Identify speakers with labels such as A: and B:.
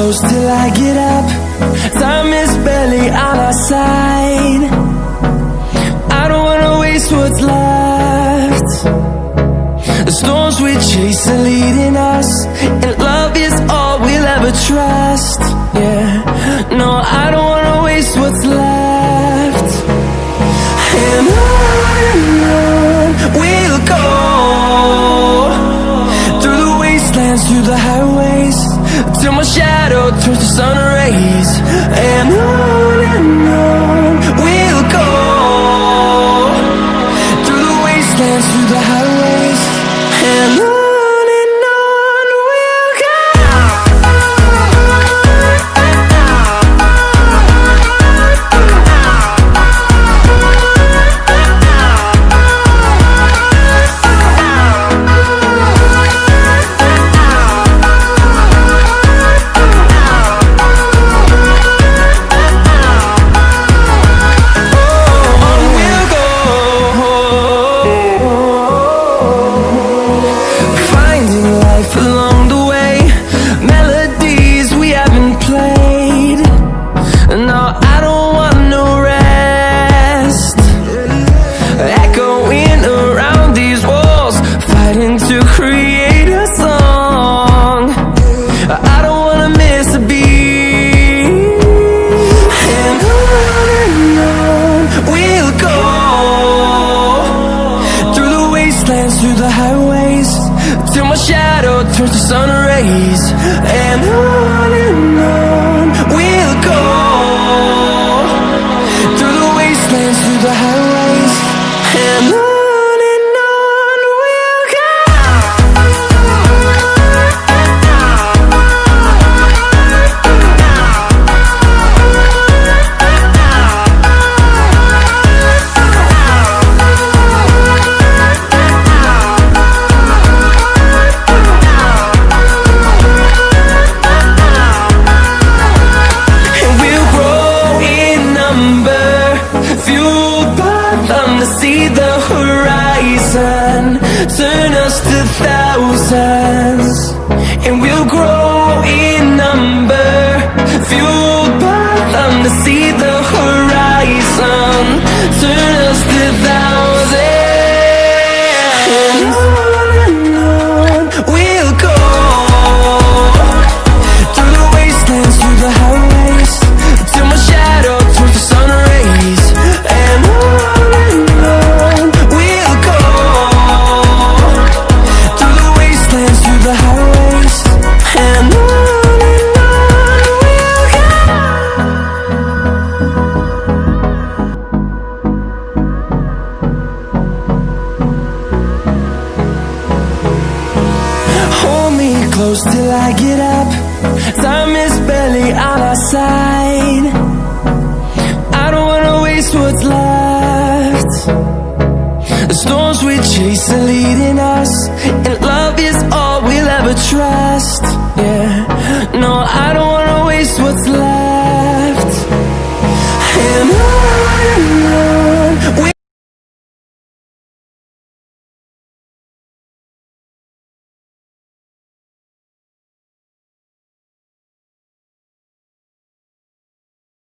A: close till I get up. Time is barely on our side. I don't wanna waste what's left. The storms we chase are leading us, and love is all we'll ever trust. Yeah, no, I don't wanna waste what's left. And on we'll go, through the wastelands, through the highways, till my shadow turns to sun rays. And on we'll go, through the wastelands, through the highways, and on. Through the highways, till my shadow turns to sun rays. And on we'll go, through the wastelands, through the highways, and on. See the horizon, turn us to thousands, and we'll grow in number, fueled by them to see the horizon, turn us to thousands. And on we'll go, through the wastelands, through the highways, till my shadow turns to sun rays. And on we'll go, through the wastelands, through the highways, and on we'll go. Hold me close till I get up. Time is barely on our side. I don't wanna waste what's left. The storms we chase are leading us,